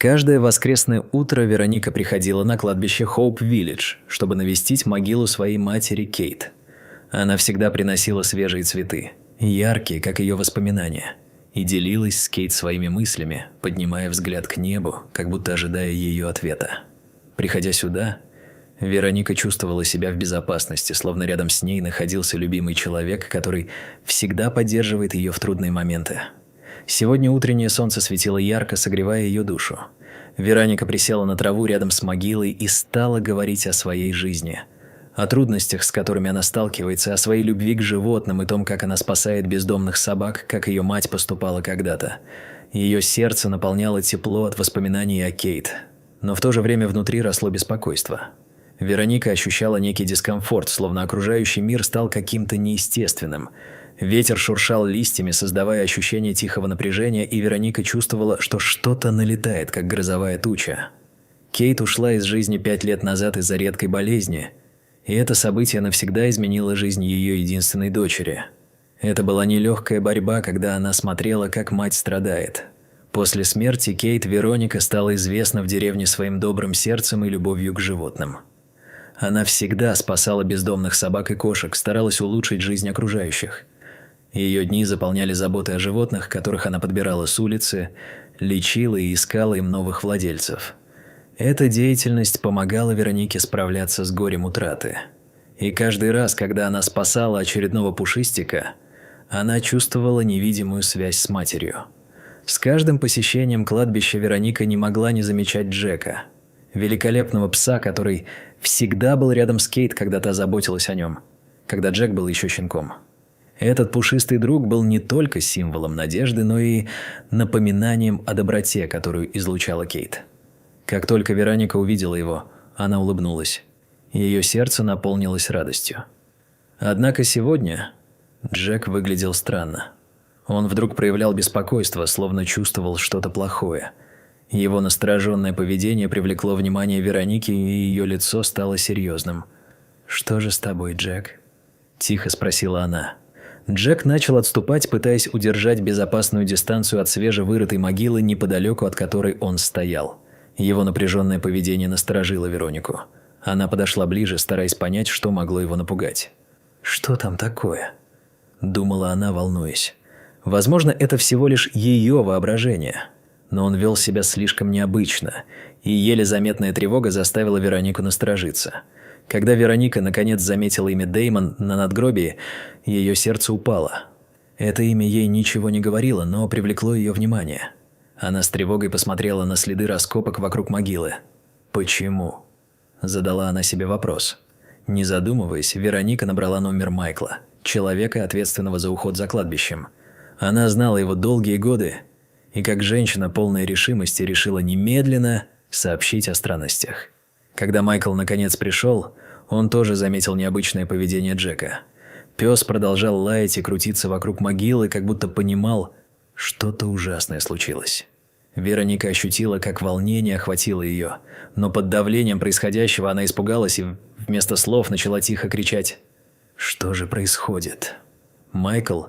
Каждое воскресное утро Вероника приходила на кладбище Хоуп-Виллидж, чтобы навестить могилу своей матери Кейт. Она всегда приносила свежие цветы, яркие, как ее воспоминания, и делилась с Кейт своими мыслями, поднимая взгляд к небу, как будто ожидая ее ответа. Приходя сюда, Вероника чувствовала себя в безопасности, словно рядом с ней находился любимый человек, который всегда поддерживает ее в трудные моменты. Сегодня утреннее солнце светило ярко, согревая ее душу. Вероника присела на траву рядом с могилой и стала говорить о своей жизни. О трудностях, с которыми она сталкивается, о своей любви к животным и том, как она спасает бездомных собак, как ее мать поступала когда-то. Ее сердце наполняло тепло от воспоминаний о Кейт. Но в то же время внутри росло беспокойство. Вероника ощущала некий дискомфорт, словно окружающий мир стал каким-то неестественным. Ветер шуршал листьями, создавая ощущение тихого напряжения, и Вероника чувствовала, что что-то налетает, как грозовая туча. Кейт ушла из жизни 5 лет назад из-за редкой болезни, и это событие навсегда изменило жизнь ее единственной дочери. Это была нелегкая борьба, когда она смотрела, как мать страдает. После смерти Кейт Вероника стала известна в деревне своим добрым сердцем и любовью к животным. Она всегда спасала бездомных собак и кошек, старалась улучшить жизнь окружающих. Ее дни заполняли заботы о животных, которых она подбирала с улицы, лечила и искала им новых владельцев. Эта деятельность помогала Веронике справляться с горем утраты. И каждый раз, когда она спасала очередного пушистика, она чувствовала невидимую связь с матерью. С каждым посещением кладбища Вероника не могла не замечать Джека, великолепного пса, который всегда был рядом с Кейт, когда та заботилась о нем, когда Джек был еще щенком. Этот пушистый друг был не только символом надежды, но и напоминанием о доброте, которую излучала Кейт. Как только Вероника увидела его, она улыбнулась. Ее сердце наполнилось радостью. Однако сегодня Джек выглядел странно. Он вдруг проявлял беспокойство, словно чувствовал что-то плохое. Его настороженное поведение привлекло внимание Вероники, и ее лицо стало серьезным. «Что же с тобой, Джек?» – тихо спросила она. Джек начал отступать, пытаясь удержать безопасную дистанцию от свежевырытой могилы, неподалеку от которой он стоял. Его напряженное поведение насторожило Веронику. Она подошла ближе, стараясь понять, что могло его напугать. «Что там такое?» – думала она, волнуясь. Возможно, это всего лишь ее воображение. Но он вел себя слишком необычно, и еле заметная тревога заставила Веронику насторожиться. Когда Вероника наконец заметила имя Дэймон на надгробии, ее сердце упало. Это имя ей ничего не говорило, но привлекло ее внимание. Она с тревогой посмотрела на следы раскопок вокруг могилы. «Почему?» – задала она себе вопрос. Не задумываясь, Вероника набрала номер Майкла, человека, ответственного за уход за кладбищем. Она знала его долгие годы, и как женщина полной решимости решила немедленно сообщить о странностях. Когда Майкл наконец пришел, он тоже заметил необычное поведение Джека. Пес продолжал лаять и крутиться вокруг могилы, как будто понимал, что-то ужасное случилось. Вероника ощутила, как волнение охватило ее, но под давлением происходящего она испугалась и вместо слов начала тихо кричать: «Что же происходит?» Майкл,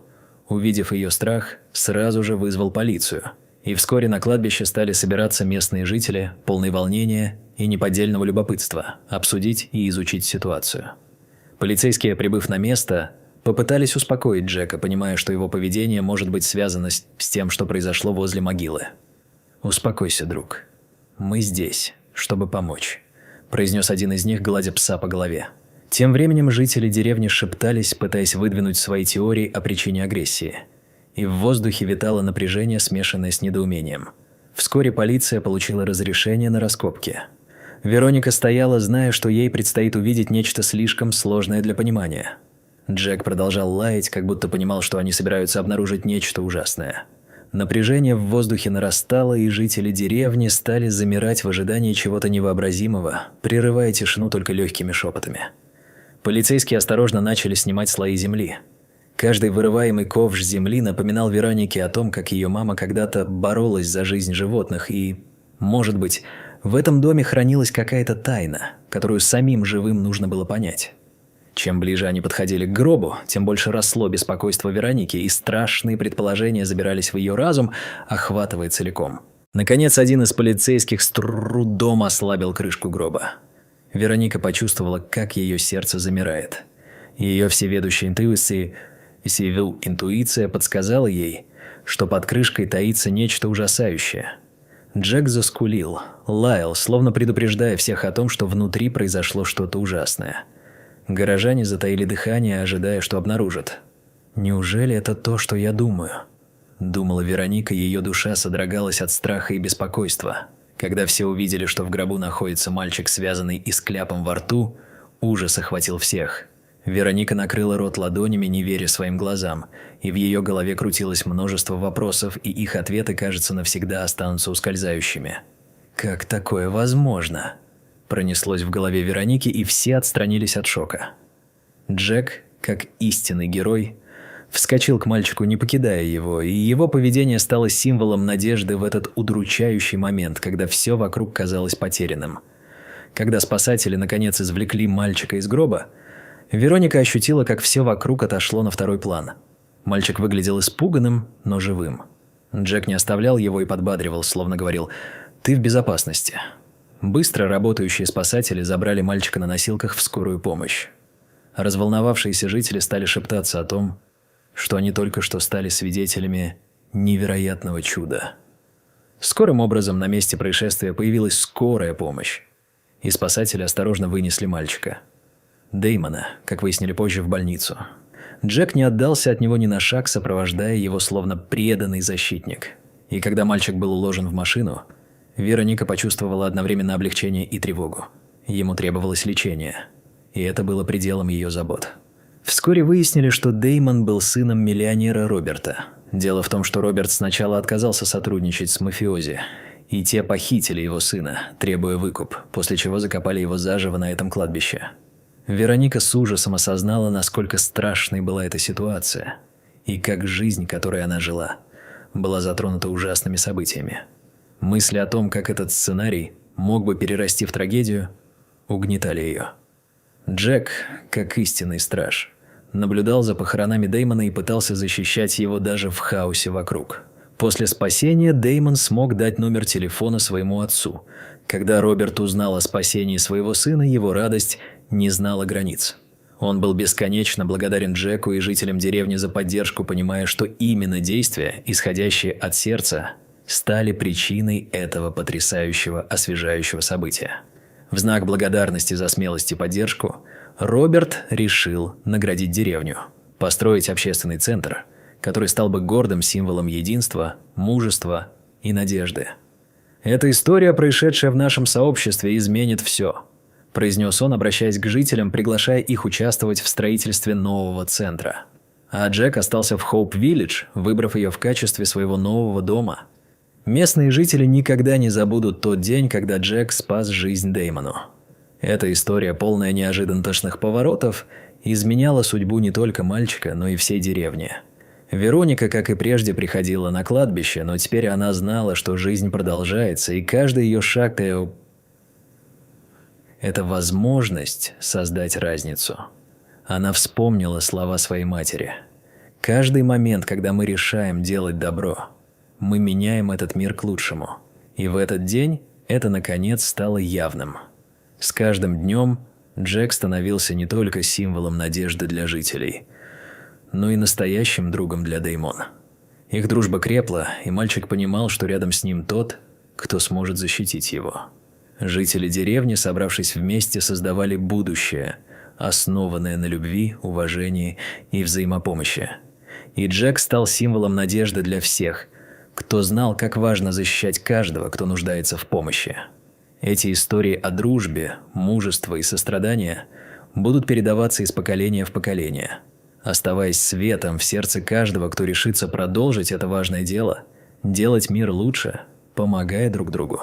увидев ее страх, сразу же вызвал полицию. И вскоре на кладбище стали собираться местные жители, полные волнения и неподдельного любопытства, обсудить и изучить ситуацию. Полицейские, прибыв на место, попытались успокоить Джека, понимая, что его поведение может быть связано с тем, что произошло возле могилы. «Успокойся, друг. Мы здесь, чтобы помочь», – произнес один из них, гладя пса по голове. Тем временем жители деревни шептались, пытаясь выдвинуть свои теории о причине агрессии. И в воздухе витало напряжение, смешанное с недоумением. Вскоре полиция получила разрешение на раскопки. Вероника стояла, зная, что ей предстоит увидеть нечто слишком сложное для понимания. Джек продолжал лаять, как будто понимал, что они собираются обнаружить нечто ужасное. Напряжение в воздухе нарастало, и жители деревни стали замирать в ожидании чего-то невообразимого, прерывая тишину только легкими шепотами. Полицейские осторожно начали снимать слои земли. Каждый вырываемый ковш земли напоминал Веронике о том, как ее мама когда-то боролась за жизнь животных, и, может быть, в этом доме хранилась какая-то тайна, которую самим живым нужно было понять. Чем ближе они подходили к гробу, тем больше росло беспокойство Вероники, и страшные предположения забирались в ее разум, охватывая целиком. Наконец, один из полицейских с трудом ослабил крышку гроба. Вероника почувствовала, как ее сердце замирает. Ее всеведущая интуиция подсказала ей, что под крышкой таится нечто ужасающее. Джек заскулил, лаял, словно предупреждая всех о том, что внутри произошло что-то ужасное. Горожане затаили дыхание, ожидая, что обнаружат. «Неужели это то, что я думаю?» Думала Вероника, ее душа содрогалась от страха и беспокойства. Когда все увидели, что в гробу находится мальчик, связанный и с кляпом во рту, ужас охватил всех. Вероника накрыла рот ладонями, не веря своим глазам, и в ее голове крутилось множество вопросов, и их ответы, кажется, навсегда останутся ускользающими. «Как такое возможно?» Пронеслось в голове Вероники, и все отстранились от шока. Джек, как истинный герой, вскочил к мальчику, не покидая его, и его поведение стало символом надежды в этот удручающий момент, когда все вокруг казалось потерянным. Когда спасатели наконец извлекли мальчика из гроба, Вероника ощутила, как все вокруг отошло на второй план. Мальчик выглядел испуганным, но живым. Джек не оставлял его и подбадривал, словно говорил: «Ты в безопасности». Быстро работающие спасатели забрали мальчика на носилках в скорую помощь. Разволновавшиеся жители стали шептаться о том, что они только что стали свидетелями невероятного чуда. Скорым образом на месте происшествия появилась скорая помощь, и спасатели осторожно вынесли мальчика. Дэймона, как выяснили позже, в больницу. Джек не отдался от него ни на шаг, сопровождая его словно преданный защитник. И когда мальчик был уложен в машину, Вероника почувствовала одновременно облегчение и тревогу. Ему требовалось лечение, и это было пределом ее забот. Вскоре выяснили, что Дэймон был сыном миллионера Роберта. Дело в том, что Роберт сначала отказался сотрудничать с мафиози, и те похитили его сына, требуя выкуп, после чего закопали его заживо на этом кладбище. Вероника с ужасом осознала, насколько страшной была эта ситуация, и как жизнь, которой она жила, была затронута ужасными событиями. Мысли о том, как этот сценарий мог бы перерасти в трагедию, угнетали ее. Джек, как истинный страж, наблюдал за похоронами Дэймона и пытался защищать его даже в хаосе вокруг. После спасения Дэймон смог дать номер телефона своему отцу. Когда Роберт узнал о спасении своего сына, его радость не знала границ. Он был бесконечно благодарен Джеку и жителям деревни за поддержку, понимая, что именно действия, исходящие от сердца, стали причиной этого потрясающего, освежающего события. В знак благодарности за смелость и поддержку Роберт решил наградить деревню, построить общественный центр, который стал бы гордым символом единства, мужества и надежды. «Эта история, происшедшая в нашем сообществе, изменит все», – произнес он, обращаясь к жителям, приглашая их участвовать в строительстве нового центра. А Джек остался в Хоуп-Виллидж, выбрав ее в качестве своего нового дома. Местные жители никогда не забудут тот день, когда Джек спас жизнь Дэймону. Эта история, полная неожиданных поворотов, изменяла судьбу не только мальчика, но и всей деревни. Вероника, как и прежде, приходила на кладбище, но теперь она знала, что жизнь продолжается, и каждый ее шаг – это возможность создать разницу. Она вспомнила слова своей матери. «Каждый момент, когда мы решаем делать добро, мы меняем этот мир к лучшему». И в этот день это, наконец, стало явным. С каждым днем Джек становился не только символом надежды для жителей, но и настоящим другом для Дэймона. Их дружба крепла, и мальчик понимал, что рядом с ним тот, кто сможет защитить его. Жители деревни, собравшись вместе, создавали будущее, основанное на любви, уважении и взаимопомощи. И Джек стал символом надежды для всех, кто знал, как важно защищать каждого, кто нуждается в помощи. Эти истории о дружбе, мужестве и сострадании будут передаваться из поколения в поколение, оставаясь светом в сердце каждого, кто решится продолжить это важное дело, делать мир лучше, помогая друг другу.